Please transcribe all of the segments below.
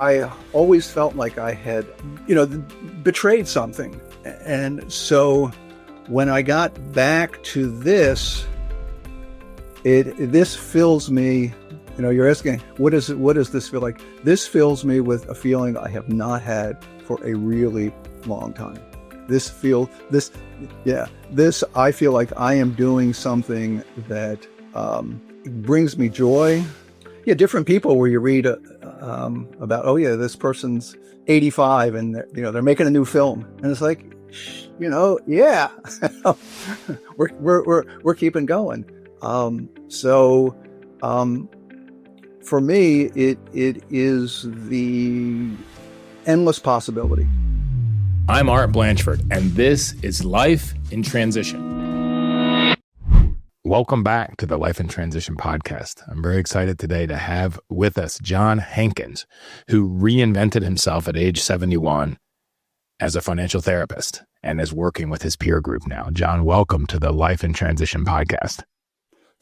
I always felt like I had, betrayed something. And so when I got back to this, this fills me, you're asking, what does this feel like? This fills me with a feeling I have not had for a really long time. I feel like I am doing something that brings me joy. Yeah, different people where you read about, this person's 85 and they're making a new film, and it's like, we're keeping going. For me, it is the endless possibility. I'm Art Blanchford, and this is Life in Transition. Welcome back to the Life in Transition podcast. I'm very excited today to have with us John Hankins, who reinvented himself at age 71 as a financial therapist and is working with his peer group now. John, welcome to the Life in Transition podcast.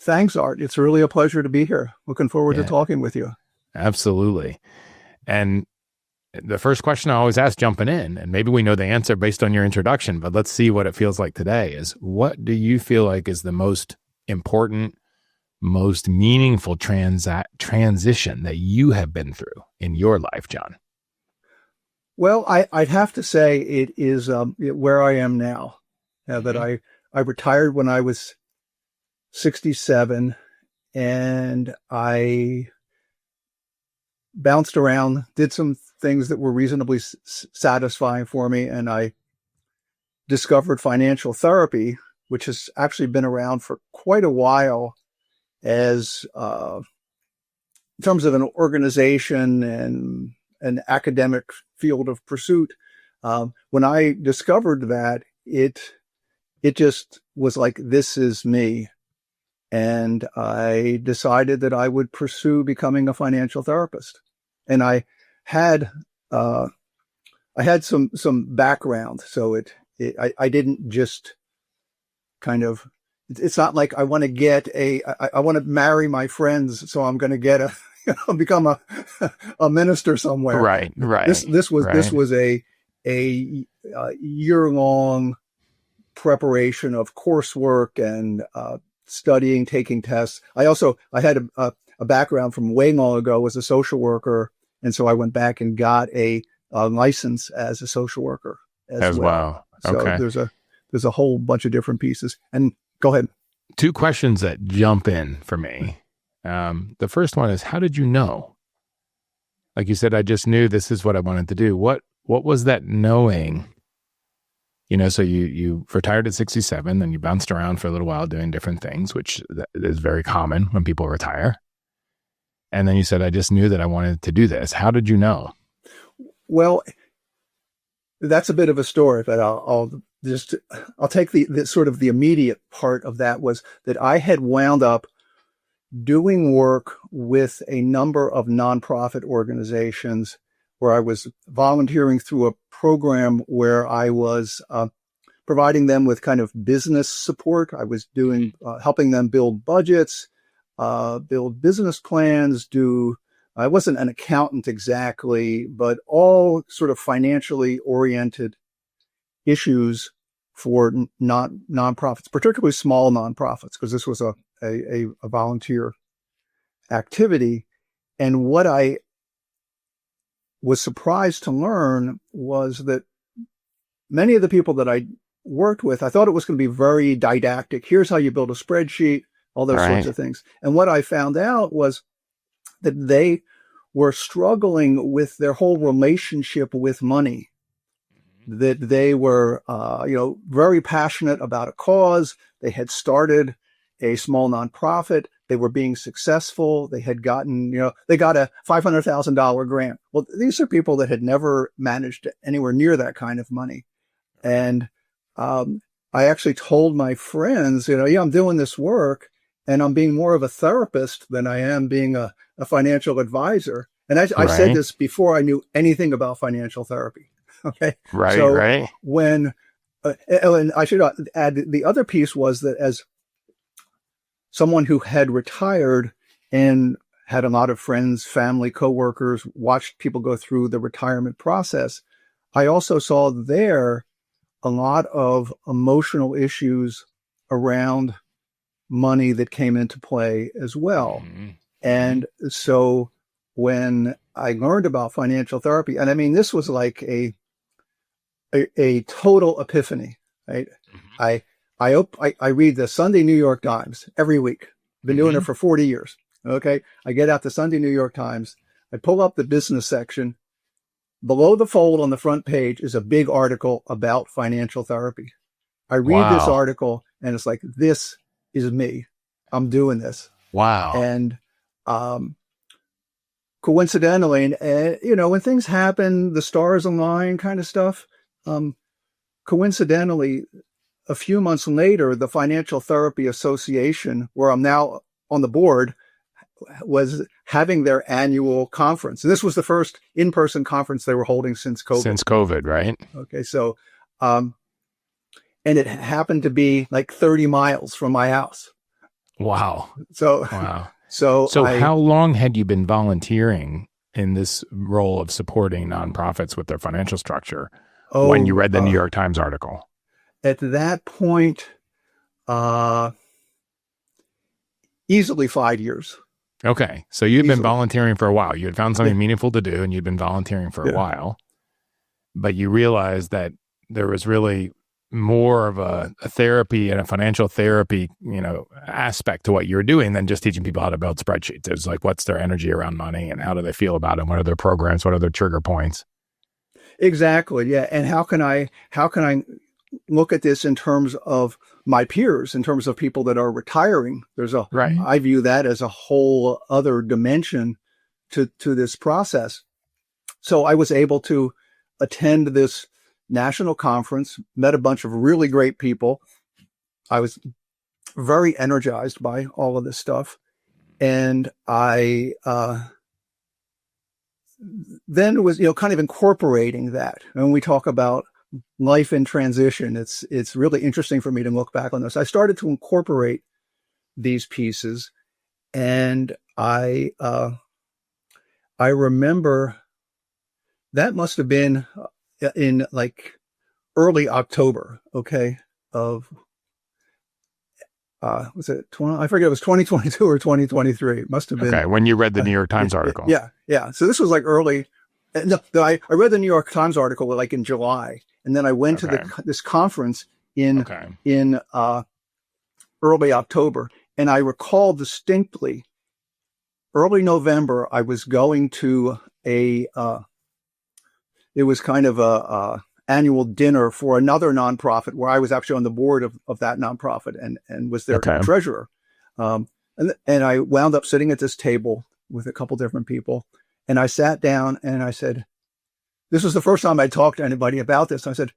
Thanks, Art. It's really a pleasure to be here. Looking forward to talking with you. Absolutely. And the first question I always ask jumping in, and maybe we know the answer based on your introduction, but let's see what it feels like today, is what do you feel like is the most important, most meaningful transition that you have been through in your life, John? Well, I'd have to say it is where I am now. That I retired when I was 67, and I bounced around, did some things that were reasonably satisfying for me, and I discovered financial therapy, which has actually been around for quite a while as in terms of an organization and an academic field of pursuit. When I discovered that, it just was like, this is me. And I decided that I would pursue becoming a financial therapist. And I had some background, so I didn't just kind of. It's not like I want to I want to marry my friends, so I'm going to get become a minister somewhere. Right. This was a year-long preparation of coursework and studying, taking tests. I had a background from way long ago as a social worker, and so I went back and got a license as a social worker as well. Okay. So there's a whole bunch of different pieces. And go ahead. Two questions that jump in for me. The first one is, how did you know? Like you said, I just knew this is what I wanted to do. What was that knowing? So you retired at 67, then you bounced around for a little while doing different things, which is very common when people retire. And then you said, I just knew that I wanted to do this. How did you know? Well, that's a bit of a story, but I'll take the sort of the immediate part of that was that I had wound up doing work with a number of nonprofit organizations where I was volunteering through a program where I was providing them with kind of business support. I was doing helping them build budgets, build business plans, I wasn't an accountant exactly, but all sort of financially oriented issues for nonprofits, particularly small nonprofits, because this was a volunteer activity. And what I was surprised to learn was that many of the people that I worked with, I thought it was going to be very didactic. Here's how you build a spreadsheet, all those sorts of things. And what I found out was that they were struggling with their whole relationship with money, that they were, very passionate about a cause. They had started a small nonprofit. They were being successful. They had gotten, they got a $500,000 grant. Well, these are people that had never managed anywhere near that kind of money. And I actually told my friends, I'm doing this work and I'm being more of a therapist than I am being a financial advisor. And I said this before I knew anything about financial therapy. Okay. Right. When, and I should add, the other piece was that as someone who had retired and had a lot of friends, family, coworkers, watched people go through the retirement process. I also saw there a lot of emotional issues around money that came into play as well. Mm-hmm. And so when I learned about financial therapy, and I mean, this was like a total epiphany, right? Mm-hmm. I read the Sunday New York Times every week. Been doing it for 40 years. Okay. I get out the Sunday New York Times. I pull up the business section. Below the fold on the front page is a big article about financial therapy. I read this Wow. article and it's like, this is me. I'm doing this. Wow. And, coincidentally, and when things happen, the stars align kind of stuff. Coincidentally, a few months later, the Financial Therapy Association, where I'm now on the board, was having their annual conference. And this was the first in-person conference they were holding since COVID. Since COVID, right? Okay. So, and it happened to be like 30 miles from my house. Wow. So, wow. So how long had you been volunteering in this role of supporting nonprofits with their financial structure when you read the New York Times article? At that point, easily 5 years. Okay. So you'd been volunteering for a while. You had found something meaningful to do and you'd been volunteering for a while, but you realized that there was really more of a therapy and a financial therapy, aspect to what you were doing than just teaching people how to build spreadsheets. It was like, what's their energy around money and how do they feel about it? What are their programs? What are their trigger points? Exactly. Yeah. And how can I look at this in terms of my peers, in terms of people that are retiring? I view that as a whole other dimension to this process. So I was able to attend this national conference, met a bunch of really great people. I was very energized by all of this stuff. And I then was, kind of incorporating that. And when we talk about life in transition, it's really interesting for me to look back on this. I started to incorporate these pieces, and I remember that must have been in like early October, of was it 20? I forget, it was 2022 or 2023. It must have been. Okay, when you read the New York Times article. Yeah. So this was like early. No, I read the New York Times article like in July, and then I went to this conference in early October, and I recall distinctly early November. I was going to it was kind of a annual dinner for another nonprofit where I was actually on the board of that nonprofit and was their treasurer. And I wound up sitting at this table with a couple different people, and I sat down and I said, this was the first time I talked to anybody about this. I said,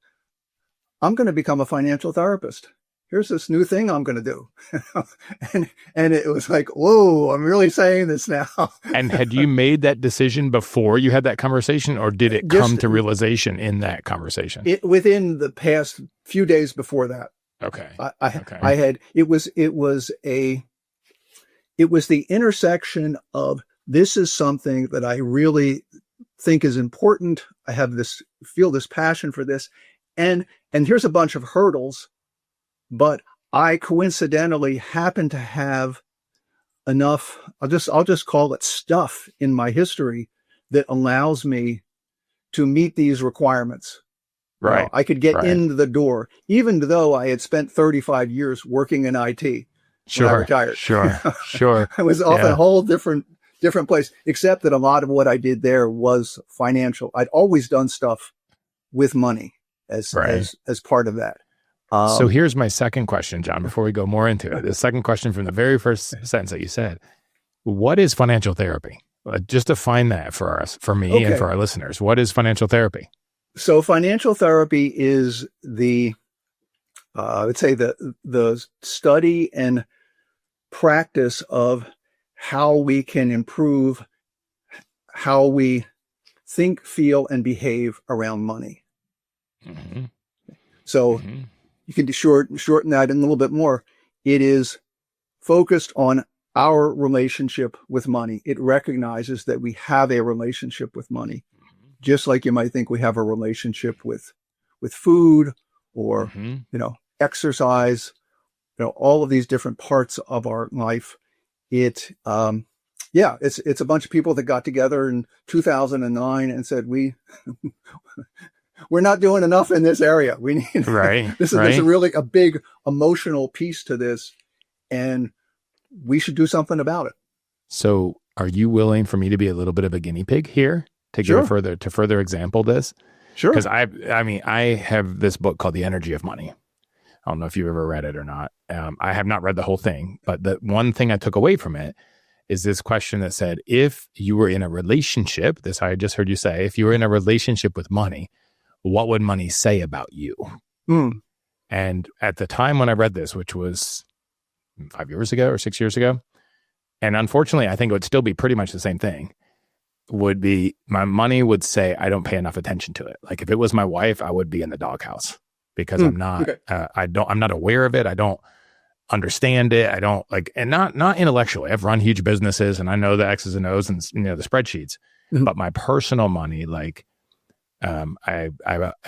I'm going to become a financial therapist. Here's this new thing I'm going to do. and it was like, whoa, I'm really saying this now. And had you made that decision before you had that conversation, or did it come to realization in that conversation? Within the past few days before that. Okay. I had, it was the intersection of, this is something that I really think is important. I have feel this passion for this. And here's a bunch of hurdles, but I coincidentally happen to have enough, I'll just call it stuff in my history that allows me to meet these requirements. Right. I could get into the door, even though I had spent 35 years working in IT when I retired. Sure. I was off in a whole different place, except that a lot of what I did there was financial. I'd always done stuff with money as part of that. So here's my second question, John, before we go more into it. The second question from the very first sentence that you said, what is financial therapy? Just define that for us, for me and for our listeners. What is financial therapy? So financial therapy is I would say the study and practice of how we can improve how we think, feel, and behave around money. Mm-hmm. So you can shorten that in a little bit more. It is focused on our relationship with money. It recognizes that we have a relationship with money, just like you might think we have a relationship with food or, Mm-hmm. exercise, all of these different parts of our life. It's a bunch of people that got together in 2009 and said, we're not doing enough in this area. We need, Right. there's Right. really a big emotional piece to this, and we should do something about it. So are you willing for me to be a little bit of a guinea pig here to Sure. give further example this? Sure. Because I have this book called The Energy of Money. I don't know if you've ever read it or not. I have not read the whole thing, but the one thing I took away from it is this question that said, if you were in a relationship, this I just heard you say, if you were in a relationship with money, what would money say about you? Mm. And at the time when I read this, which was 5 years ago or 6 years ago, and unfortunately, I think it would still be pretty much the same thing, would be my money would say, I don't pay enough attention to it. Like if it was my wife, I would be in the doghouse because I'm not, Okay. I'm not aware of it. I don't understand it. I don't and not intellectually. I've run huge businesses and I know the X's and O's and the spreadsheets, Mhm. but my personal money, I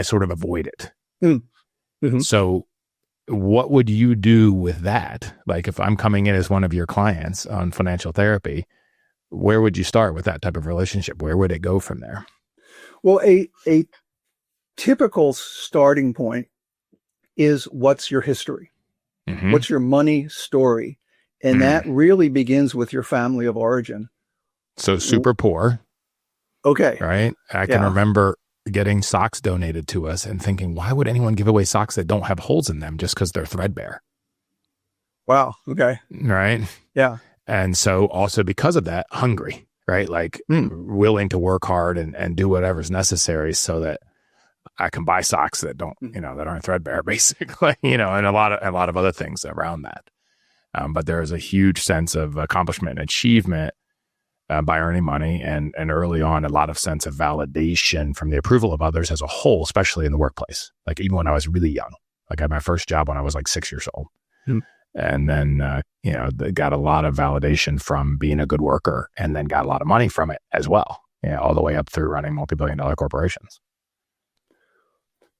sort of avoid it. Mm-hmm. So what would you do with that? Like if I'm coming in as one of your clients on financial therapy, where would you start with that type of relationship? Where would it go from there? Well, a typical starting point is, what's your history? Mm-hmm. What's your money story? And that really begins with your family of origin. So super poor. Okay. Right. I can remember getting socks donated to us and thinking, why would anyone give away socks that don't have holes in them just because they're threadbare? Wow. Okay. Right. Yeah. And so also because of that, hungry, right? Willing to work hard and do whatever's necessary so that I can buy socks that don't, that aren't threadbare, basically, and a lot of other things around that. But there is a huge sense of accomplishment and achievement by earning money, and early on, a lot of sense of validation from the approval of others as a whole, especially in the workplace. Like even when I was really young, I had my first job when I was 6 years old. And then, got a lot of validation from being a good worker, and then got a lot of money from it as well, all the way up through running multi-billion-dollar corporations.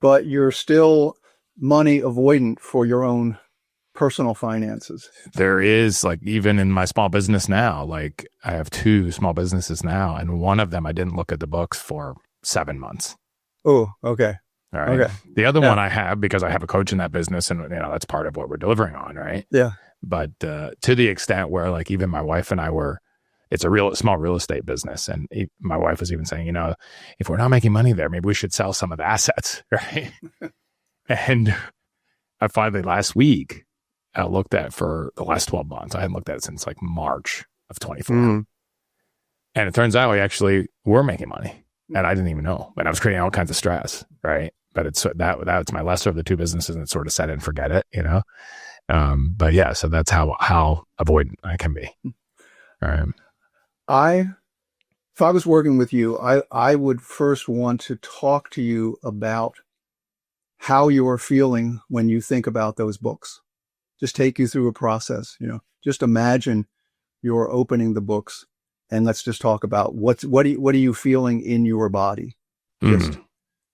But you're still money avoidant for your own personal finances. There is, even in my small business now, I have 2 small businesses now, and one of them I didn't look at the books for 7 months. Oh, okay. All right. Okay. The other one I have, because I have a coach in that business, and that's part of what we're delivering on, right? Yeah. But to the extent where even my wife and I it's a small real estate business, and my wife was even saying, if we're not making money there, maybe we should sell some of the assets, right? And I finally last week I looked at for the last 12 months. I hadn't looked at it since March of 24, and it turns out we actually were making money, and I didn't even know. But I was creating all kinds of stress, right? But it's that's my lesser of the 2 businesses, and it's sort of set and forget it, But yeah, so that's how avoidant I can be. All right. If I was working with you, I would first want to talk to you about how you're feeling when you think about those books. Just take you through a process, just imagine you're opening the books, and let's just talk about what are you feeling in your body? Just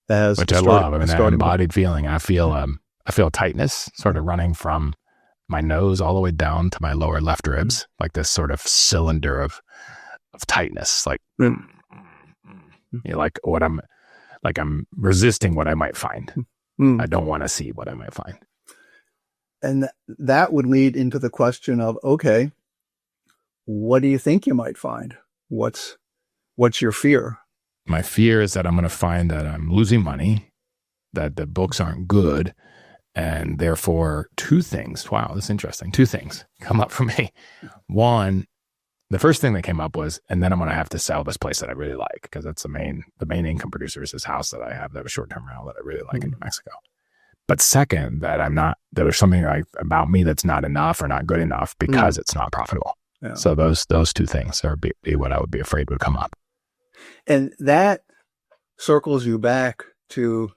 which I love. That embodied feeling. I feel tightness sort of running from my nose all the way down to my lower left ribs, like this sort of cylinder of tightness, I'm resisting what I might find. I don't want to see what I might find. And that would lead into the question of, okay, what do you think you might find? What's your fear? My fear is that I'm going to find that I'm losing money, that the books aren't good, and therefore 2 things. Wow, that's interesting. 2 things come up for me. One, the first thing that came up was, and then I'm going to have to sell this place that I really like, because that's the main income producer is this house that I have that was short-term rental that I really like in New Mexico. But second, that there's something about me that's not enough or not good enough because it's not profitable. Yeah. So those 2 things are be what I would be afraid would come up. And that circles you back to,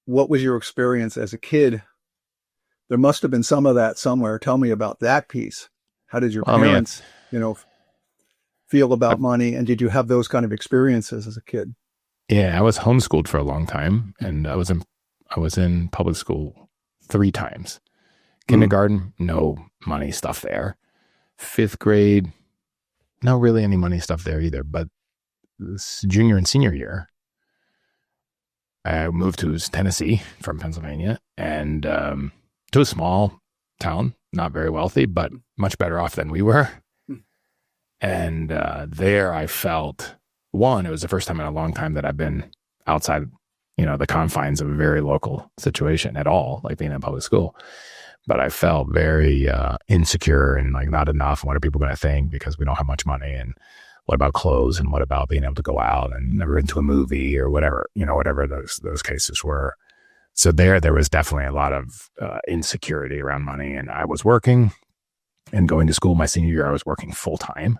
what was your experience as a kid? There must have been some of that somewhere. Tell me about that piece. How did your Well, I mean, parents, feel about money? And did you have those kind of experiences as a kid? yeah, I was homeschooled for a long time, and I was in public school 3 times. Mm. Kindergarten, no money stuff there. 5th grade, not really any money stuff there either. But this junior and senior year, I moved to Tennessee from Pennsylvania, and to a small town, not very wealthy, but much better off than we were. Mm. And there I felt, one, it was the first time in a long time that I've been outside, the confines of a very local situation at all, like being in public school. But I felt very insecure and like not enough. And what are people going to think because we don't have much money? And what about clothes? And what about being able to go out and never into a movie or whatever, whatever those cases were. So there was definitely a lot of insecurity around money. And I was working and going to school. My senior year, I was working full time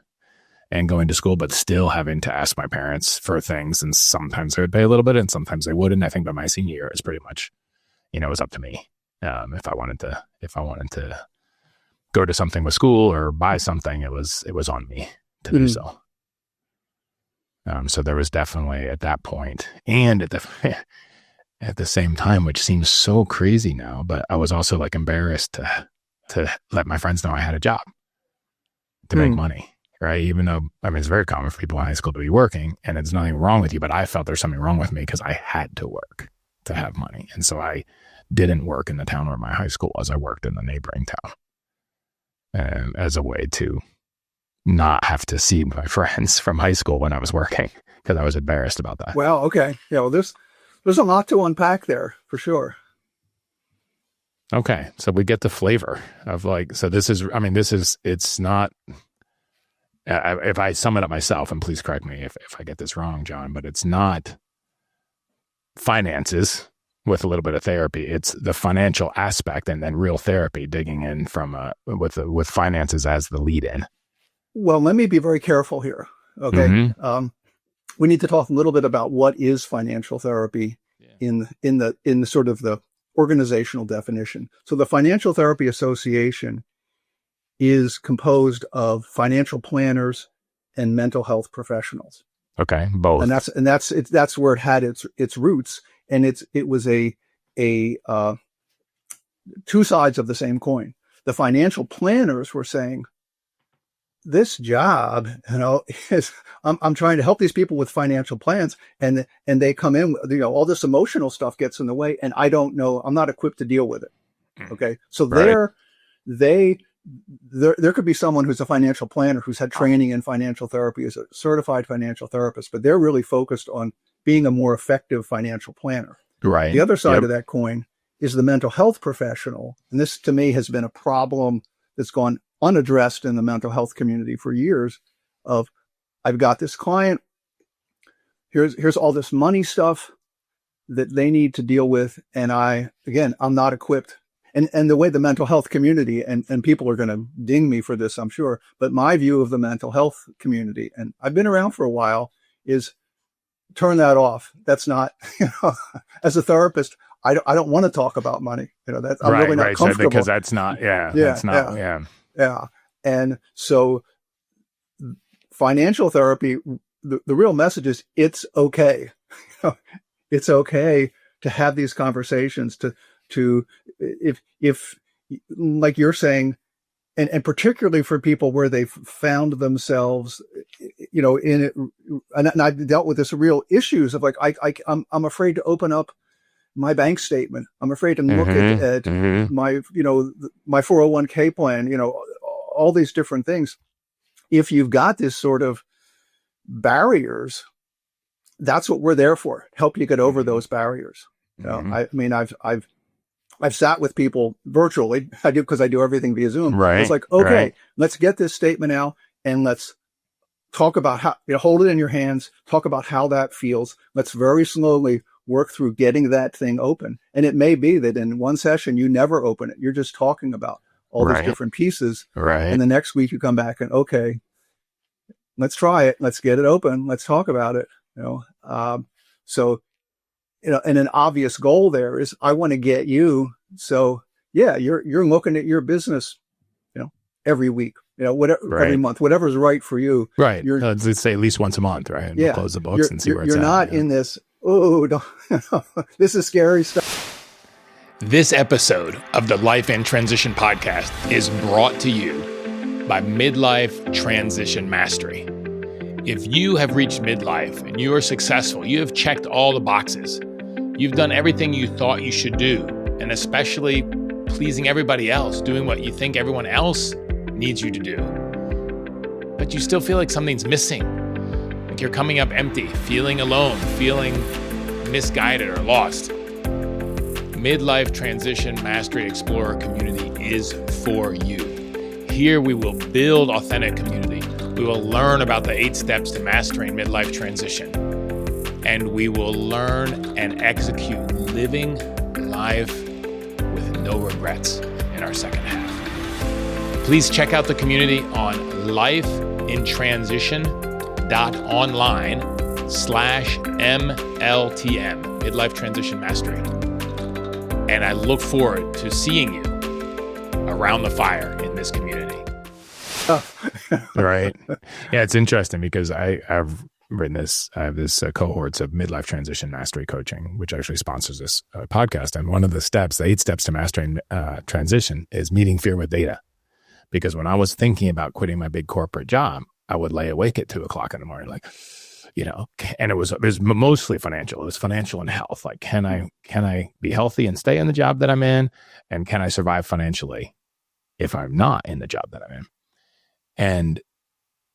and going to school, but still having to ask my parents for things. And sometimes they would pay a little bit and sometimes they wouldn't. I think by my senior year, it was pretty much, it was up to me. If I wanted to go to something with school or buy something, it was on me to do so. So there was definitely at that point, and at the same time, which seems so crazy now, but I was also like embarrassed to let my friends know I had a job to make money, right? Even though, it's very common for people in high school to be working, and there's nothing wrong with you, but I felt there's something wrong with me because I had to work to have money, and so I didn't work in the town where my high school was. I worked in the neighboring town as a way to not have to see my friends from high school when I was working because I was embarrassed about that. Well, okay. Yeah, well, there's a lot to unpack there for sure. Okay. So we get the flavor of it's not, if I sum it up myself, and please correct me if I get this wrong, John, but it's not finances with a little bit of therapy. It's the financial aspect and then real therapy digging in from with finances as the lead in. Well, let me be very careful here. Okay. Mm-hmm. We need to talk a little bit about what is financial therapy in the sort of the organizational definition. So the Financial Therapy Association is composed of financial planners and mental health professionals. Okay. Both. And that's where it had its roots. And it was a two sides of the same coin. The financial planners were saying, this job, is I'm trying to help these people with financial plans, and they come in, all this emotional stuff gets in the way, and I don't know, I'm not equipped to deal with it. Okay, so right. there could be someone who's a financial planner who's had training in financial therapy as a certified financial therapist, but they're really focused on being a more effective financial planner. Right. The other side of that coin is the mental health professional, and this to me has been a problem that's gone unaddressed in the mental health community for years. Of, I've got this client, here's all this money stuff that they need to deal with, and I'm not equipped. And the way the mental health community, and people are going to ding me for this, I'm sure, but my view of the mental health community, and I've been around for a while, is turn that off. That's not, as a therapist, I don't want to talk about money. I'm really not comfortable. Because that's not, Yeah. And so financial therapy, the real message is it's okay. It's okay to have these conversations to if like you're saying, and particularly for people where they've found themselves, in it, and I've dealt with this real issues of like, I'm afraid to open up my bank statement. I'm afraid to look at my, my 401k plan, all these different things. If you've got this sort of barriers, that's what we're there for. Help you get over those barriers. I've sat with people virtually. I do, because I do everything via Zoom. Right. It's like, okay, let's get this statement out and let's talk about how, hold it in your hands, talk about how that feels. Let's very slowly work through getting that thing open. And it may be that in one session, you never open it. You're just talking about all these different pieces. Right. And the next week you come back and, okay, let's try it. Let's get it open. Let's talk about it. So, and an obvious goal there is I want to get you. So yeah, you're looking at your business, every week, whatever, every Right. month, whatever's right for you. Right. You're, Let's say at least once a month, right? And yeah, we'll close the books and see where it's you're at. not in this, don't, this is scary stuff. This episode of the Life in Transition podcast is brought to you by Midlife Transition Mastery. If you have reached midlife and you are successful, you have checked all the boxes, you've done everything you thought you should do, and especially pleasing everybody else, doing what you think everyone else needs you to do, but you still feel like something's missing, like you're coming up empty, feeling alone, feeling misguided or lost. Midlife Transition Mastery Explorer community is for you. Here we will build authentic community. We will learn about the 8 steps to mastering midlife transition. And we will learn and execute living life with no regrets in our second half. Please check out the community on lifeintransition.online/MLTM, Midlife Transition Mastery. And I look forward to seeing you around the fire in this community. Right. Yeah, it's interesting because I've written this. I have this cohorts of midlife transition mastery coaching, which actually sponsors this podcast. And one of the steps, the 8 steps to mastering transition, is meeting fear with data. Because when I was thinking about quitting my big corporate job, I would lay awake at 2:00 in the morning, like, and it was mostly financial. It was financial and health. Like, can I be healthy and stay in the job that I'm in? And can I survive financially if I'm not in the job that I'm in? And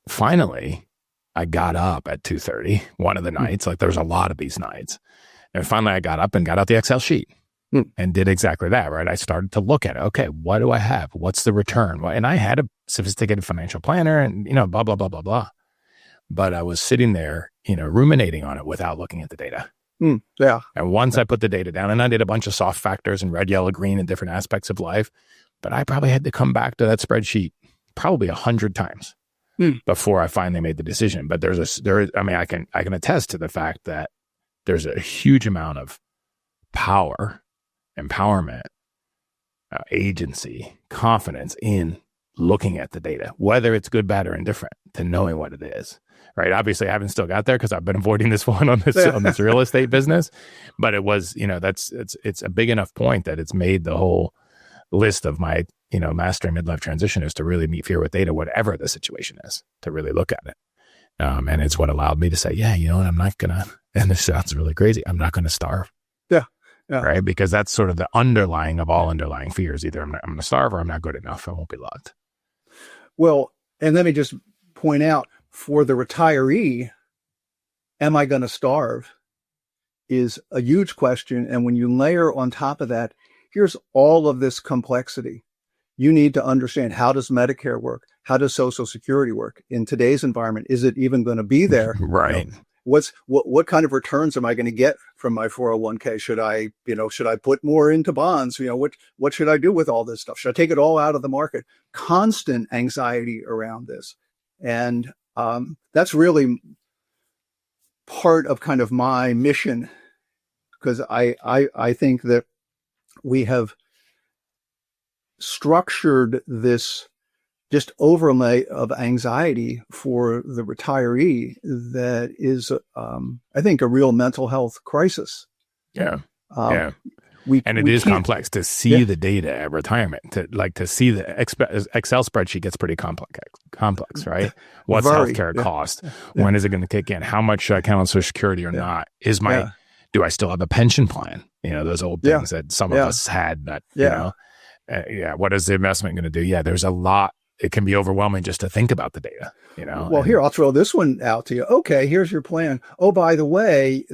finally, I got up at 2:30 one of the nights. Like, there was a lot of these nights. And finally, I got up and got out the Excel sheet and did exactly that, right? I started to look at it. Okay, what do I have? What's the return? And I had a sophisticated financial planner and, blah, blah, blah, blah, blah. But I was sitting there, ruminating on it without looking at the data. Yeah. And once I put the data down, and I did a bunch of soft factors and red, yellow, green and different aspects of life, but I probably had to come back to that spreadsheet probably 100 times before I finally made the decision. But I can attest to the fact that there's a huge amount of power, empowerment, agency, confidence in looking at the data, whether it's good, bad, or indifferent, to knowing what it is. Right. Obviously, I haven't still got there because I've been avoiding this one on this real estate business. But it was, it's a big enough point that it's made the whole list of my, mastering midlife transition is to really meet fear with data, whatever the situation is, to really look at it. And it's what allowed me to say, yeah, I'm not going to, and this sounds really crazy, I'm not going to starve. Yeah. Right. Because that's sort of the underlying of all underlying fears. Either I'm going to starve or I'm not good enough. I won't be loved. Well, and let me just point out, for the retiree, am I going to starve is a huge question. And when you layer on top of that, here's all of this complexity. You need to understand, how does Medicare work? How does Social Security work? In today's environment, is it even going to be there? Right. What kind of returns am I going to get from my 401k? Should I put more into bonds? What should I do with all this stuff? Should I take it all out of the market? Constant anxiety around this. And that's really part of kind of my mission, because I think that we have structured this just overlay of anxiety for the retiree that is, I think, a real mental health crisis. Yeah. It is complex to see the data at retirement, to see the Excel spreadsheet gets pretty complex, right? What's healthcare cost? When is it going to kick in? How much should I count on Social Security or not? Do I still have a pension plan? Those old things that some of us had that, what is the investment going to do? Yeah, there's a lot. It can be overwhelming just to think about the data, Well, here, I'll throw this one out to you. Okay, here's your plan. Oh, by the way,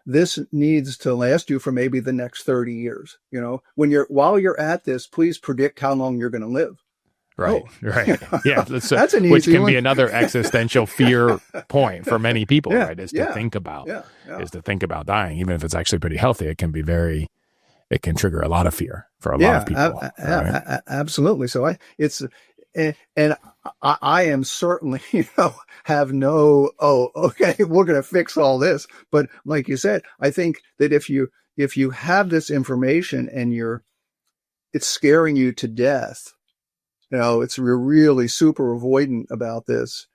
this needs to last you for maybe the next 30 years. While you're at this, please predict how long you're going to live. Right. Oh. Right. Yeah. That's an easy which can one. be another existential fear point for many people, right? Is to think about dying, even if it's actually pretty healthy. It can trigger a lot of fear for a lot of people. Right? Absolutely. So I am certainly, have no, okay, we're going to fix all this. But like you said, I think that if you have this information and it's scaring you to death, it's really super avoidant about this.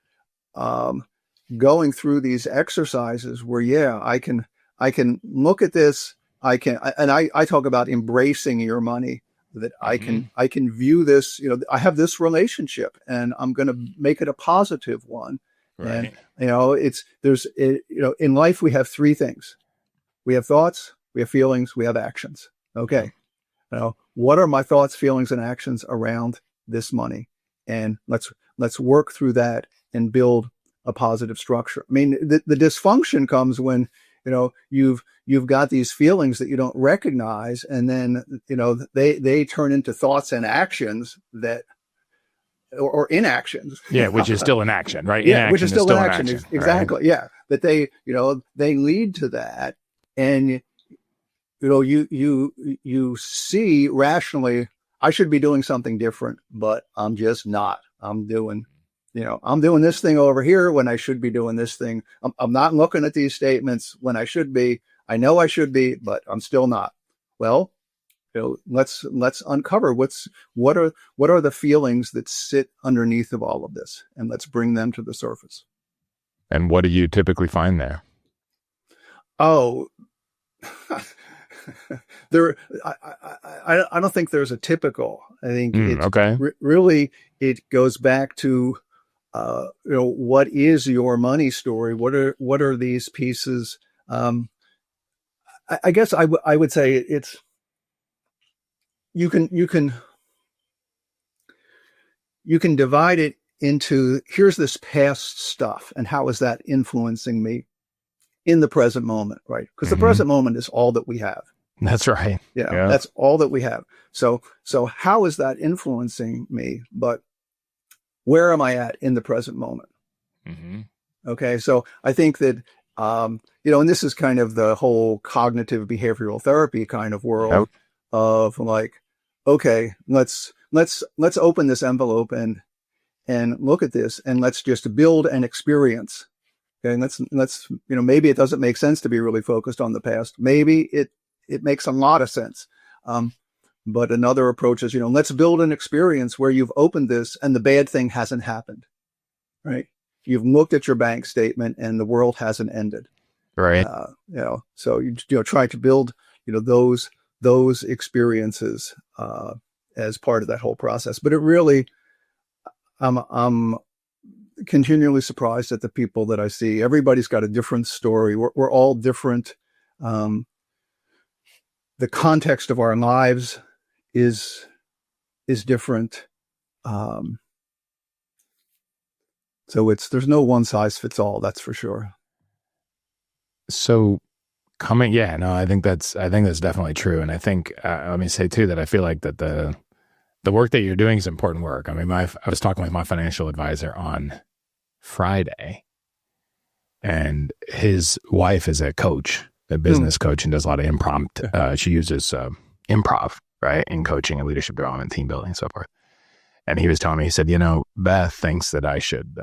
Going through these exercises where, I can look at this. I talk about embracing your money, that I can view this, I have this relationship and I'm going to make it a positive one. Right. And, in life, we have three things. We have thoughts, we have feelings, we have actions. Okay. What are my thoughts, feelings, and actions around this money? And let's work through that and build a positive structure. I mean, the dysfunction comes when, you've got these feelings that you don't recognize, and then, they turn into thoughts and actions or inactions. Yeah, which is still an action, right? Yeah, which is still an action. action. Exactly. Right? Yeah, that they lead to that, and you see rationally, I should be doing something different, but I'm just not. I'm doing this thing over here when I should be doing this thing. I'm not looking at these statements when I should be. I know I should be, but I'm still not. Well, let's uncover what are the feelings that sit underneath of all of this, and let's bring them to the surface. And what do you typically find there? Oh, I don't think there's a typical. I think really it goes back to what is your money story? What are these pieces? I guess I would say it's you can divide it into, here's this past stuff and how is that influencing me in the present moment, right? Because the present moment is all that we have. That's right. Yeah, that's all that we have. So how is that influencing me? But where am I at in the present moment? Mm-hmm. Okay, so I think that and this is kind of the whole cognitive behavioral therapy kind of world of like, okay, let's open this envelope and look at this, and let's just build an experience. Okay, and let's maybe it doesn't make sense to be really focused on the past. Maybe it makes a lot of sense. But another approach is, let's build an experience where you've opened this and the bad thing hasn't happened, right? You've looked at your bank statement and the world hasn't ended, right? So you try to build, those experiences as part of that whole process. But it really, I'm continually surprised at the people that I see. Everybody's got a different story. We're all different. The context of our lives is different. So there's no one size fits all, that's for sure. So I think that's definitely true. And I think, let me say too, that I feel like that the work that you're doing is important work. I mean, I was talking with my financial advisor on Friday, and his wife is a coach, a business coach, and does a lot of improv. She uses improv, right, in coaching and leadership development, team building, and so forth. And he was telling me, he said, Beth thinks that I should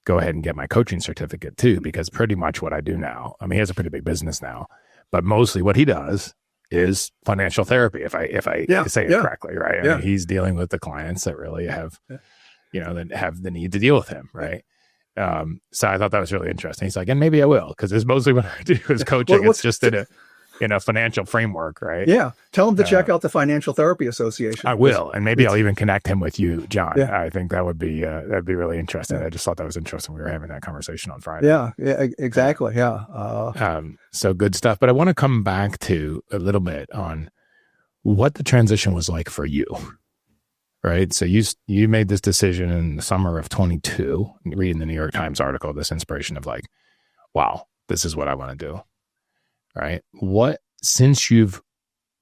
go ahead and get my coaching certificate too, because pretty much what I do now, I mean, he has a pretty big business now, but mostly what he does is financial therapy, if I say it correctly, right? I mean, he's dealing with the clients that really have, that have the need to deal with him, right? So I thought that was really interesting. He's like, and maybe I will, because it's mostly what I do is coaching. It's just in a financial framework, right? Yeah. Tell him to check out the Financial Therapy Association. I will. And maybe I'll even connect him with you, John. Yeah. I think that'd be really interesting. I just thought that was interesting. We were having that conversation on Friday. Yeah, exactly. Yeah. So good stuff. But I want to come back to a little bit on what the transition was like for you, right? So you made this decision in the summer of 22, reading the New York Times article, this inspiration of like, wow, this is what I want to do. Right. Since you've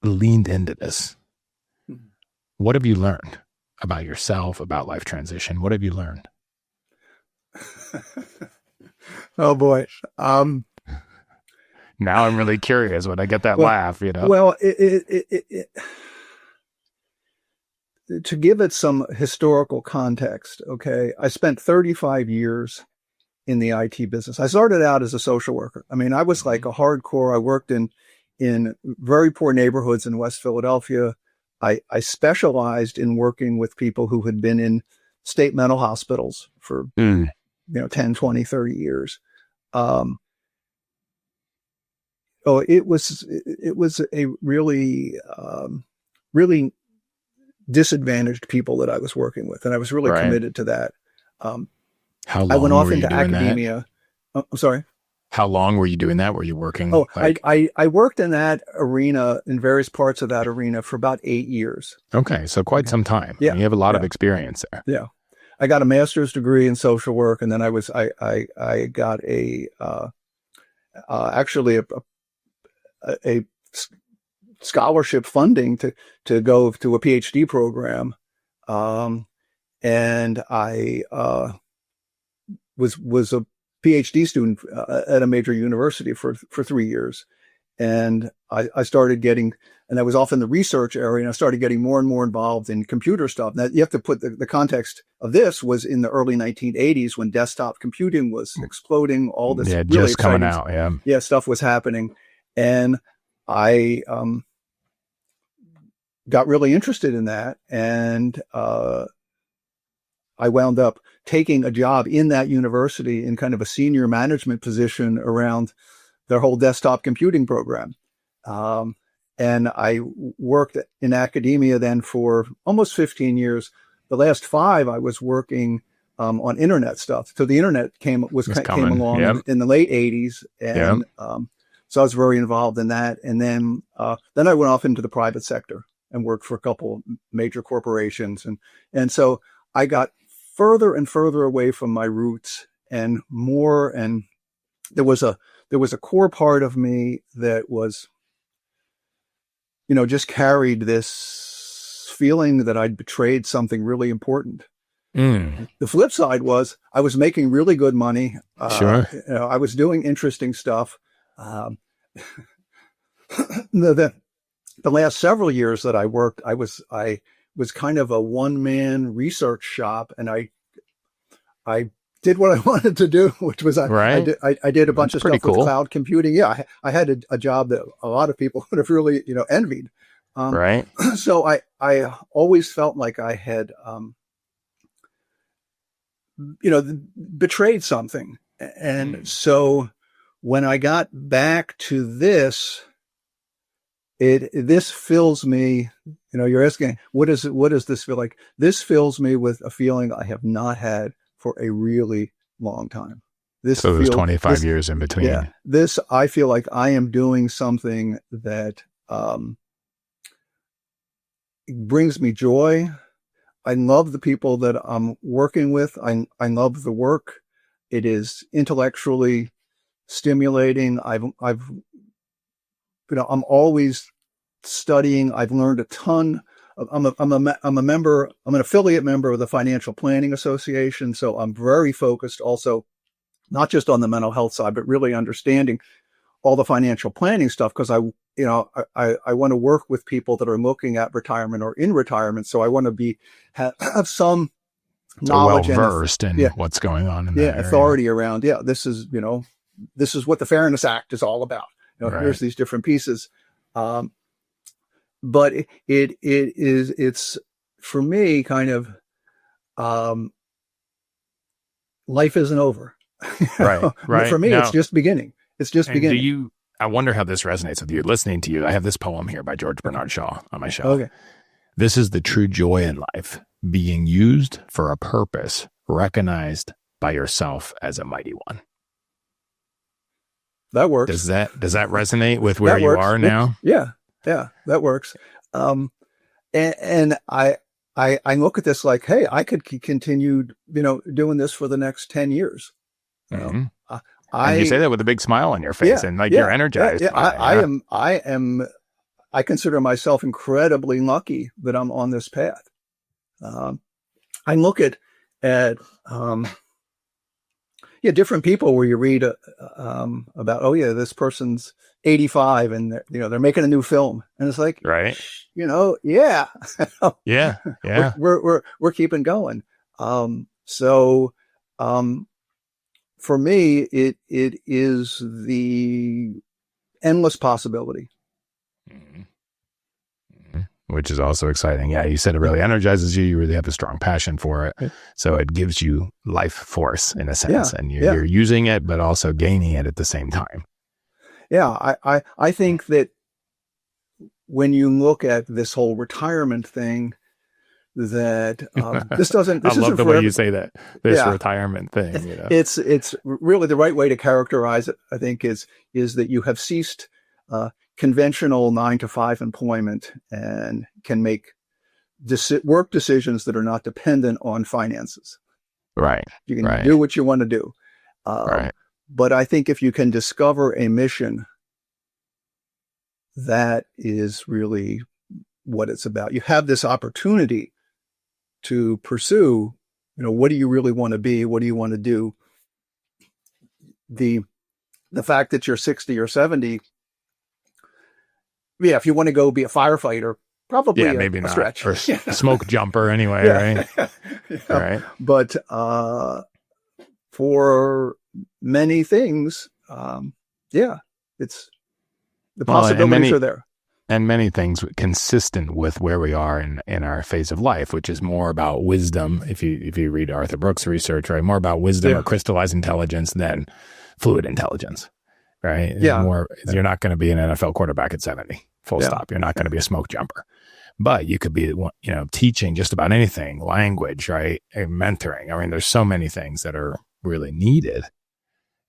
leaned into this, what have you learned about yourself, about life transition? What have you learned? Oh boy. Now I'm really curious when I get that laugh, Well, to give it some historical context. Okay. I spent 35 years in the IT business. I started out as a social worker. I mean, I was like a hardcore. I worked in very poor neighborhoods in West Philadelphia. I specialized in working with people who had been in state mental hospitals for, 10, 20, 30 years. It was a really, really disadvantaged people that I was working with. And I was really Right. committed to that. How I went long off were you into doing that? academia. I'm sorry. How long were you doing that? Were you working? Oh, I worked in that arena, in various parts of that arena for about 8 years. Okay. So quite some time. Yeah. You have a lot of experience there. Yeah. I got a master's degree in social work, and then I got actually a scholarship funding to go to a PhD program. And I was a PhD student at a major university for 3 years. And I started getting, and I was off in the research area, and I started getting more and more involved in computer stuff. Now, you have to put the context of this was in the early 1980s when desktop computing was exploding. All this really just exciting, coming out. stuff was happening. And I got really interested in that. And I wound up taking a job in that university in kind of a senior management position around their whole desktop computing program. And I worked in academia then for almost 15 years. The last 5, I was working on internet stuff. So the internet came along in the late 80s. And so I was very involved in that. And then I went off into the private sector and worked for a couple major corporations. And so I got further and further away from my roots and more. And there was a core part of me that was, just carried this feeling that I'd betrayed something really important. The flip side was I was making really good money. Sure. I was doing interesting stuff. The last several years that I worked, I was kind of a one-man research shop, and I did what I wanted to do, which was I did a bunch of stuff with cloud computing. Yeah, I had a job that a lot of people would have really envied. Right. So I always felt like I had betrayed something, and so when I got back to this, this fills me. You're asking what does this feel like? This fills me with a feeling I have not had for a really long time. There's 25 years in between. Yeah. I feel like I am doing something that brings me joy. I love the people that I'm working with. I love the work. It is intellectually stimulating. I'm always studying. I've learned a ton. I'm a member. I'm an affiliate member of the Financial Planning Association, so I'm very focused also, not just on the mental health side, but really understanding all the financial planning stuff, because I want to work with people that are looking at retirement or in retirement. So I want to have some knowledge and versed in what's going on in that authority around. This is what the Fairness Act is all about. Here's these different pieces. But it's for me kind of, life isn't over. Right. For me, it's just beginning. It's just beginning. I wonder how this resonates with you. Listening to you, I have this poem here by George Bernard Shaw on my shelf. Okay. This is the true joy in life, being used for a purpose, recognized by yourself as a mighty one. That works. Does that resonate with where you are now? Yeah, that works. And I look at this like, hey, I could continue, doing this for the next 10 years. And you say that with a big smile on your face, and you're energized. I consider myself incredibly lucky that I'm on this path. I look at different people where you read about, this person's 85 and they're making a new film, and it's like, right, yeah, we're keeping going. For me, it is the endless possibility. which is also exciting. Yeah, you said it really energizes you. You really have a strong passion for it. Right. So it gives you life force in a sense, Yeah, and yeah. you're using it, but also gaining it at the same time. Yeah, I think that when you look at this whole retirement thing, that this I love isn't the for way you say that, this yeah. retirement thing, you know. It's really the right way to characterize it, I think, is that you have ceased conventional 9 to 5 employment and can make work decisions that are not dependent on finances. Right. You can Right. do what you want to do. Right. But I think if you can discover a mission, that is really what it's about. You have this opportunity to pursue, what do you really want to be? What do you want to do? The fact that you're 60 or 70, yeah, if you want to go be a firefighter, probably Yeah, maybe a not. stretch. Or a smoke jumper anyway, right? Yeah. Right. But for many things, it's the possibilities are there. And many things consistent with where we are in our phase of life, which is more about wisdom. If you read Arthur Brooks' research, right, more about wisdom or crystallized intelligence than fluid intelligence, right? You're not going to be an NFL quarterback at 70, full stop. You're not going to be a smoke jumper, but you could be, teaching just about anything, language, right, and mentoring. I mean, there's so many things that are really needed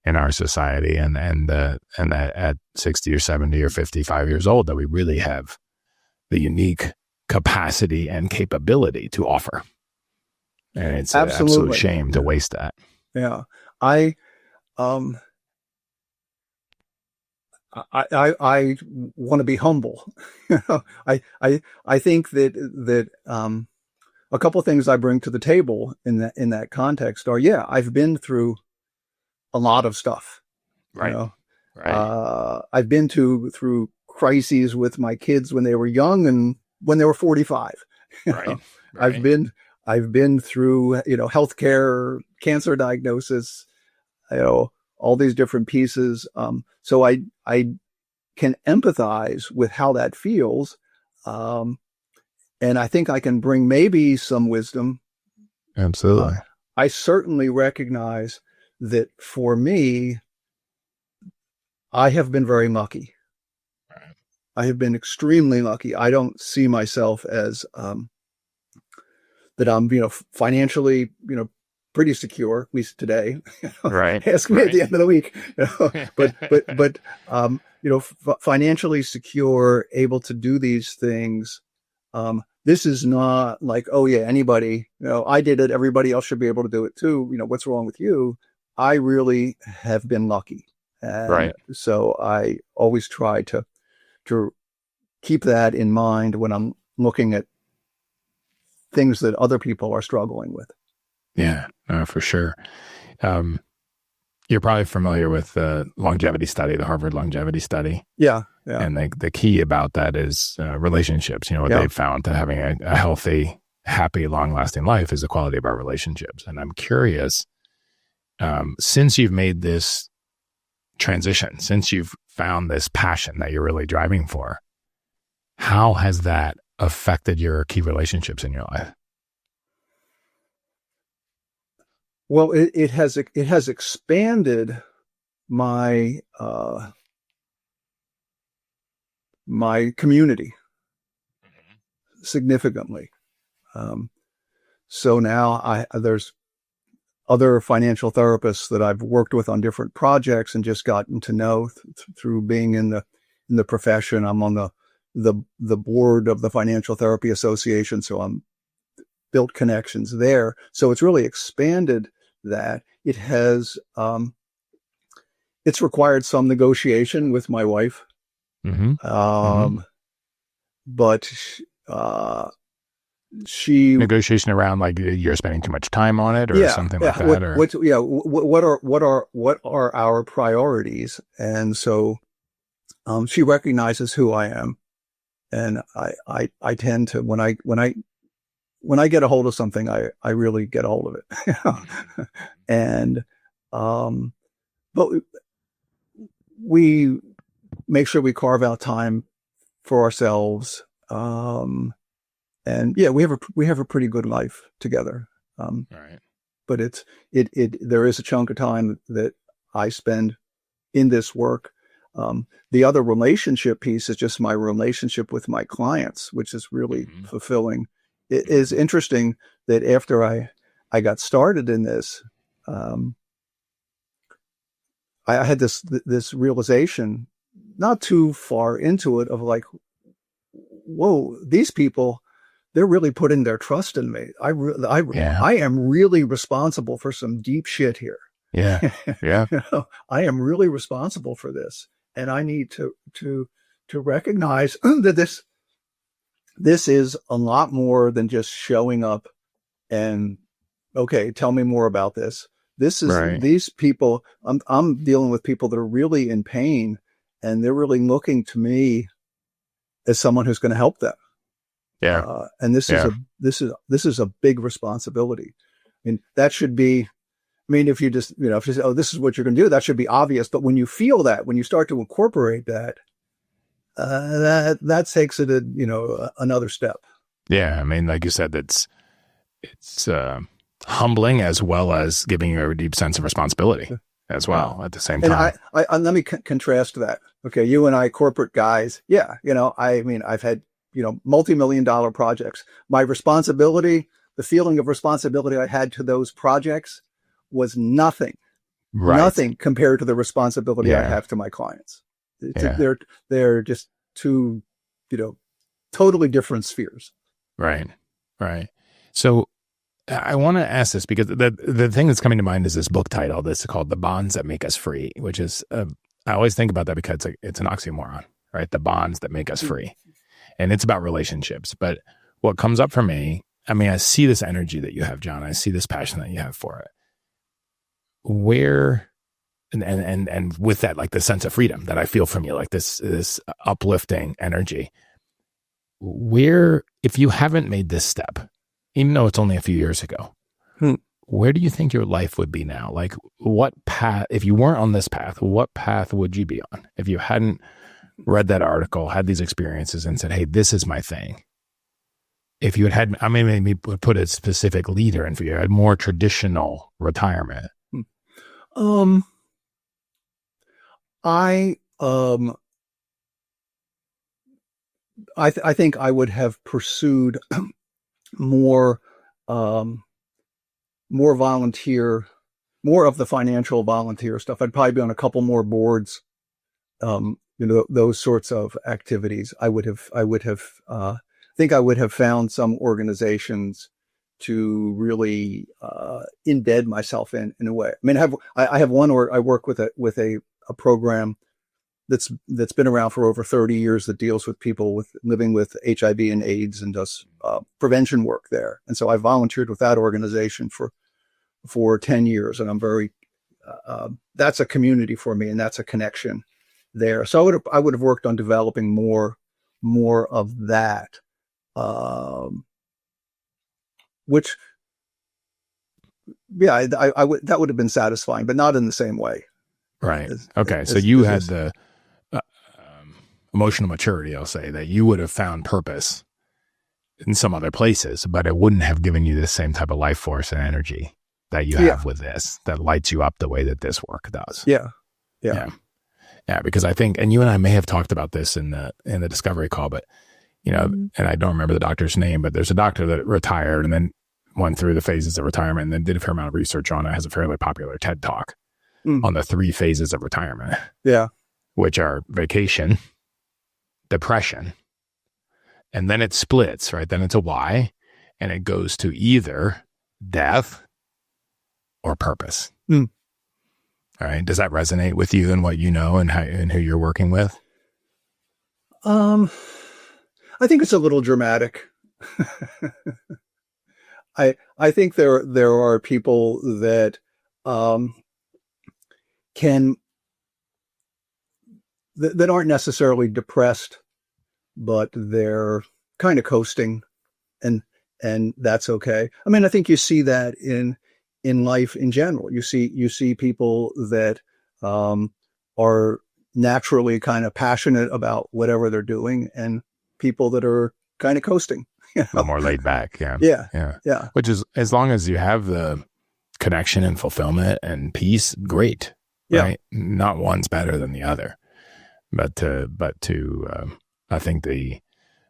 in our society, and that at 60 or 70 or 55 years old, that we really have the unique capacity and capability to offer. And it's an absolute shame to waste that. Yeah. I want to be humble. I think that a couple of things I bring to the table in that context are, I've been through a lot of stuff. Right. Right. I've been through crises with my kids when they were young and when they were 45. Right. I've been through, healthcare, cancer diagnosis, all these different pieces. So I can empathize with how that feels. And I think I can bring maybe some wisdom. Absolutely. I certainly recognize that for me, I have been very lucky. I have been extremely lucky. I don't see myself as that I'm, financially, pretty secure, at least today. Right. Ask me at the end of the week. But financially secure, able to do these things. This is not like, oh yeah, anybody, I did it. Everybody else should be able to do it too. What's wrong with you? I really have been lucky. And so I always try to keep that in mind when I'm looking at things that other people are struggling with. Yeah, for sure. You're probably familiar with the longevity study, the Harvard longevity study. Yeah. And the key about that is relationships. What they've found to having a healthy, happy, long-lasting life is the quality of our relationships. And I'm curious, since you've made this transition, since you've found this passion that you're really driving for, how has that affected your key relationships in your life? Well, it has expanded my my community significantly. So now there's other financial therapists that I've worked with on different projects and just gotten to know through being in the profession. I'm on the board of the Financial Therapy Association, so I'm built connections there. So it's really expanded that. It has it's required some negotiation with my wife. But she negotiation around like you're spending too much time on it or something like that. What are our priorities? And so she recognizes who I am, and I tend to when I get a hold of something, I really get a hold of it. And but we make sure we carve out time for ourselves. And yeah, we have a pretty good life together. Right. But there is a chunk of time that I spend in this work. The other relationship piece is just my relationship with my clients, which is really Mm-hmm. fulfilling. It is interesting that after I got started in this, I had this realization not too far into it of like, whoa, these people, they're really putting their trust in me. Yeah. I am really responsible for some deep shit here. Yeah. Yeah. You know, I am really responsible for this, and I need to recognize that this is a lot more than just showing up and, okay, tell me more about this. Right. These people. I'm dealing with people that are really in pain, and they're really looking to me as someone who's going to help them. Yeah. And this Yeah. is a big responsibility. I mean, that should be. I mean, if you just, if you say, oh, this is what you're going to do, that should be obvious. But when you feel that, when you start to incorporate that, that takes it, another step. Yeah. I mean, like you said, it's humbling as well as giving you a deep sense of responsibility as well at the same And time. I let me contrast that. Okay. You and I, corporate guys. Yeah. I mean, I've had, multi-million-dollar projects. My responsibility, the feeling of responsibility I had to those projects was nothing compared to the responsibility I have to my clients. They're just two, totally different spheres. Right. Right. So I want to ask this because the thing that's coming to mind is this book title. This is called "The Bonds That Make Us Free," which is I always think about that because it's an oxymoron, right? The bonds that make us free, and it's about relationships. But what comes up for me, I mean, I see this energy that you have, John. I see this passion that you have for it. Where, and with that, like the sense of freedom that I feel from you, like this uplifting energy. Where, if you haven't made this step, even though it's only a few years ago, where do you think your life would be now? Like, what path, if you weren't on this path, what path would you be on? If you hadn't read that article, had these experiences and said, hey, this is my thing. If you had, I mean, maybe put a specific leader in for you, had more traditional retirement. I think I would have pursued more volunteer, more of the financial volunteer stuff. I'd probably be on a couple more boards, those sorts of activities. I would have think I would have found some organizations to really embed myself in a way. I mean, I have one, or I work with a program that's been around for over 30 years that deals with people living with HIV and AIDS and does prevention work there. And so I volunteered with that organization for 10 years, and I'm very that's a community for me, and that's a connection there. So I would have worked on developing more of that. Which, yeah, I would, that would have been satisfying, but not in the same way. Right. Okay. So you had the emotional maturity, I'll say, that you would have found purpose in some other places, but it wouldn't have given you the same type of life force and energy that you have with this, that lights you up the way that this work does. Yeah. Because I think, and you and I may have talked about this in the discovery call, but and I don't remember the doctor's name, but there's a doctor that retired and then went through the phases of retirement and then did a fair amount of research on it. Has a fairly popular TED Talk on the 3 phases of retirement. Yeah. Which are vacation, depression, and then it splits, right? Then it's a Y, and it goes to either death or purpose. All right. Does that resonate with you and what you know and how and who you're working with? I think it's a little dramatic. I think there are people that that aren't necessarily depressed, but they're kind of coasting, and that's okay. I mean, I think you see that in life in general. You see people that are naturally kind of passionate about whatever they're doing, and people that are kind of coasting. A little more laid back. Yeah. Yeah. Yeah. Yeah. Which is, as long as you have the connection and fulfillment and peace, great. Yeah. Right. Not one's better than the other. But I think the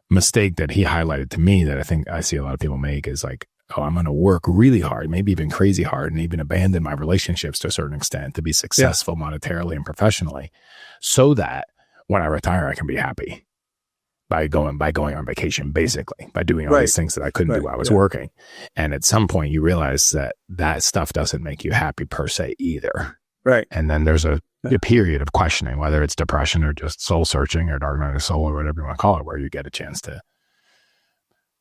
mistake that he highlighted to me that I think I see a lot of people make is like, oh, I'm going to work really hard, maybe even crazy hard, and even abandon my relationships to a certain extent to be successful monetarily and professionally, so that when I retire, I can be happy by going on vacation, basically, by doing all these things that I couldn't do while I was working. And at some point, you realize that stuff doesn't make you happy per se either. Right. And then there's a period of questioning, whether it's depression or just soul searching or dark night of the soul or whatever you want to call it, where you get a chance to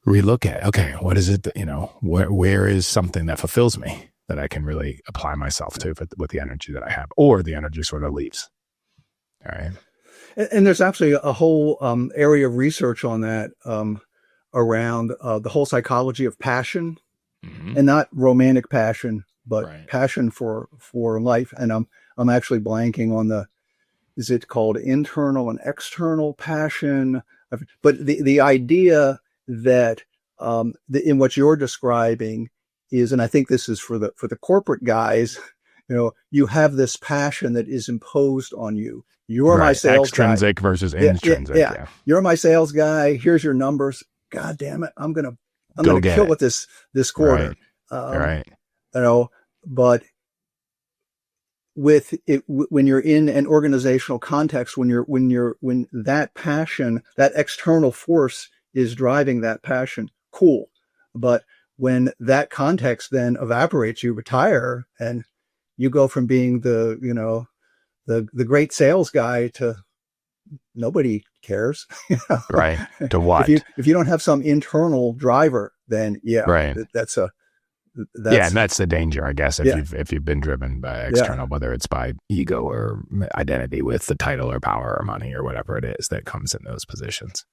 relook at, okay, what is it that, where is something that fulfills me that I can really apply myself to with the energy that I have, or the energy sort of leaves. All right. And there's actually a whole area of research on that around the whole psychology of passion, and not romantic passion, but passion for life. And I'm actually blanking on is it called internal and external passion? But the idea that in what you're describing is, and I think this is for the corporate guys, you have this passion that is imposed on you. You're my sales extrinsic guy. versus intrinsic. Yeah. You're my sales guy. Here's your numbers. God damn it. I'm going to kill it this quarter. Right. But with it, when you're in an organizational context, when that passion, that external force is driving that passion, cool. But when that context then evaporates, you retire and you go from being the great sales guy to nobody cares. Right. To what? If you don't have some internal driver, then that's and that's the danger, I guess, if you've been driven by external, whether it's by ego or identity with the title or power or money or whatever it is that comes in those positions.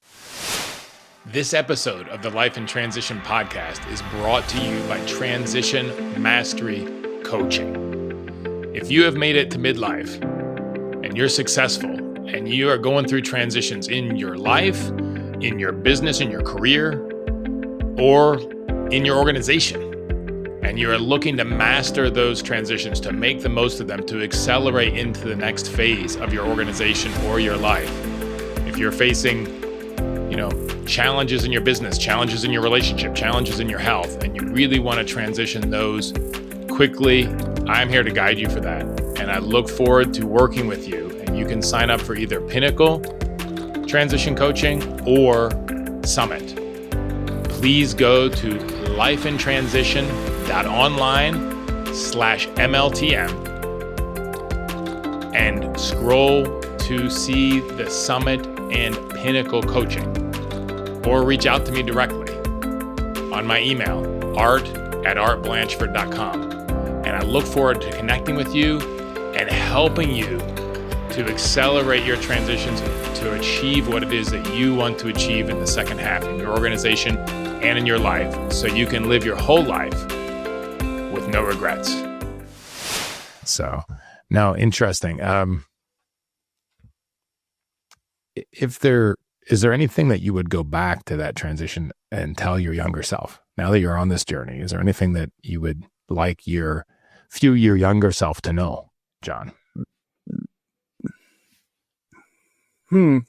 This episode of the Life in Transition podcast is brought to you by Transition Mastery Coaching. If you have made it to midlife and you're successful and you are going through transitions in your life, in your business, in your career, or in your organization, and you are looking to master those transitions, to make the most of them, to accelerate into the next phase of your organization or your life. If you're facing, challenges in your business, challenges in your relationship, challenges in your health, and you really want to transition those quickly, I'm here to guide you for that. And I look forward to working with you. And you can sign up for either Pinnacle Transition Coaching or Summit. Please go to lifeintransition.online/MLTM and scroll to see the Summit and Pinnacle Coaching, or reach out to me directly on my email, art@artblanchford.com. And I look forward to connecting with you and helping you to accelerate your transitions to achieve what it is that you want to achieve in the second half in your organization and in your life, so you can live your whole life with no regrets. So, now, interesting. Is there anything that you would go back to that transition and tell your younger self now that you're on this journey? Is there anything that you would like your younger self to know, John?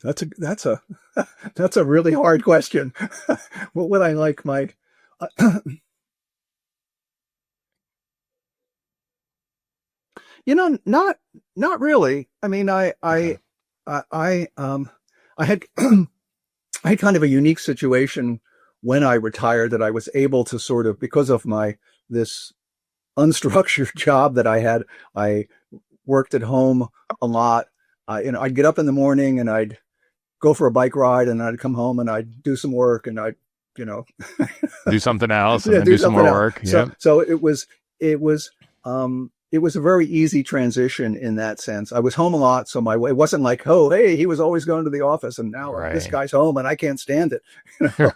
That's a really hard question. What would I like my not really. I mean, I had I had kind of a unique situation when I retired, that I was able to sort of, because of this unstructured job that I had, I worked at home a lot. I'd get up in the morning and I'd go for a bike ride, and I'd come home and I'd do some work, and I'd, do something else, and then do some more work. So it was a very easy transition in that sense. I was home a lot, so it wasn't like, oh, hey, he was always going to the office, and now this guy's home and I can't stand it.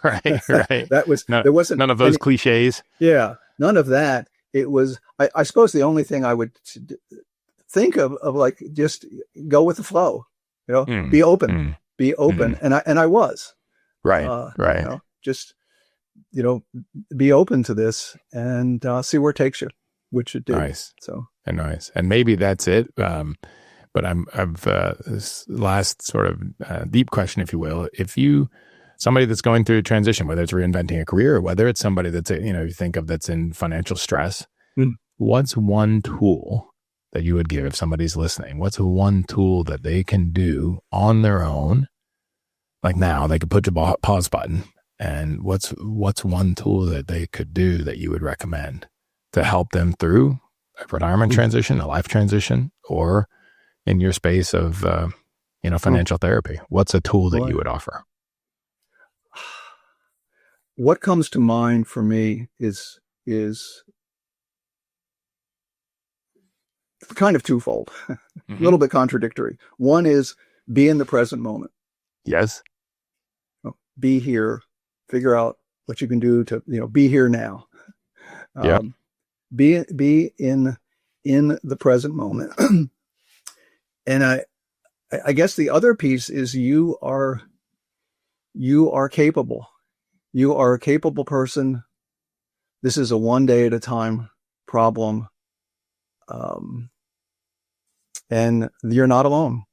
Right. That was there wasn't none of those cliches. Yeah, none of that. It was, I suppose, the only thing I would think of like, just go with the flow. Be open, and I was. Right. Just, be open to this and see where it takes you, which it did. Nice. Nice. And maybe that's it. But I've this last sort of deep question, if you will. If somebody that's going through a transition, whether it's reinventing a career or whether it's somebody that's, you think of that's in financial stress, what's one tool that you would give if somebody's listening? What's one tool that they can do on their own? Like now, they could put the pause button. And what's one tool that they could do that you would recommend to help them through a retirement transition, a life transition, or in your space of, financial therapy? What's a tool that you would offer? What comes to mind for me is kind of twofold, a little bit contradictory. One is be in the present moment. Yes. Be here, figure out what you can do to, be here now. Be in the present moment. And I guess the other piece is you are capable. You are a capable person. This is a one day at a time problem. And you're not alone.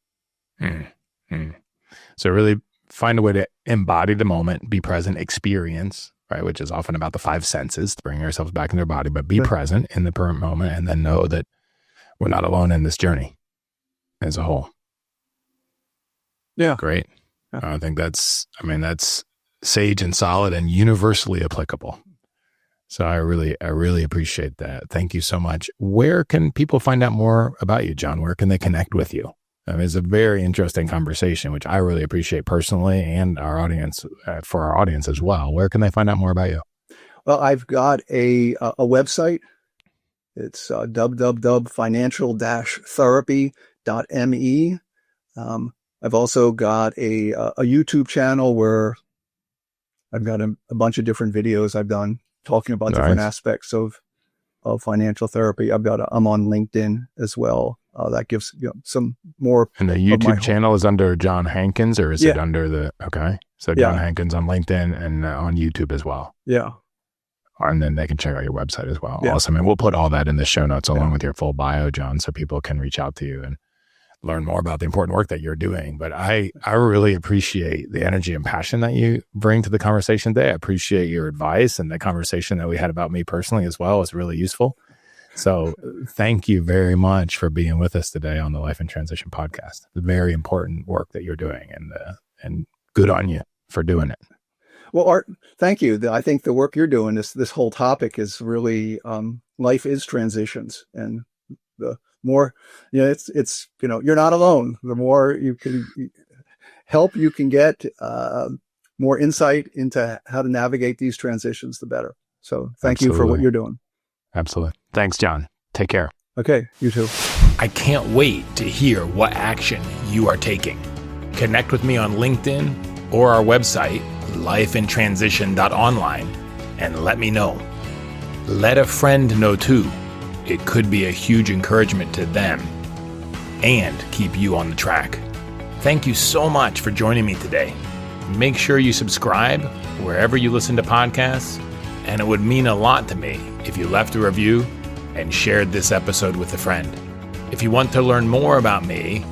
So really find a way to embody the moment, be present, experience, right? Which is often about the five senses to bring ourselves back in their body, but be present in the current moment and then know that we're not alone in this journey as a whole. Yeah. Great. I think that's sage and solid and universally applicable. So I really appreciate that. Thank you so much. Where can people find out more about you, John? Where can they connect with you? It's a very interesting conversation, which I really appreciate personally and our audience, for our audience as well. Where can they find out more about you? Well, I've got a website. It's www.financial-therapy.me. I've also got a YouTube channel where I've got a bunch of different videos I've done talking about different aspects of financial therapy. I'm on LinkedIn as well. That gives some more. And the YouTube channel is under John Hankins, or is it under the? Okay, so John Hankins on LinkedIn and on YouTube as well. Yeah, and then they can check out your website as well. Yeah. Awesome, and we'll put all that in the show notes along with your full bio, John, so people can reach out to you and learn more about the important work that you're doing. But I really appreciate the energy and passion that you bring to the conversation today. I appreciate your advice, and the conversation that we had about me personally as well is really useful. So thank you very much for being with us today on the Life in Transition podcast. The very important work that you're doing, and good on you for doing it. Well, Art, thank you. I think the work you're doing, this whole topic is really, life is transitions, and the more, it's you're not alone. The more you can help you can get, more insight into how to navigate these transitions, the better. So thank you for what you're doing. Absolutely. Thanks, John. Take care. Okay, you too. I can't wait to hear what action you are taking. Connect with me on LinkedIn or our website, lifeintransition.online, and let me know. Let a friend know too. It could be a huge encouragement to them and keep you on the track. Thank you so much for joining me today. Make sure you subscribe wherever you listen to podcasts, and it would mean a lot to me if you left a review and shared this episode with a friend. If you want to learn more about me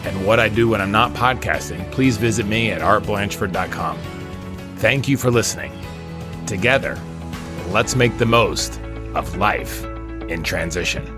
and what I do when I'm not podcasting, please visit me at artblanchford.com. Thank you for listening. Together, let's make the most of life in transition.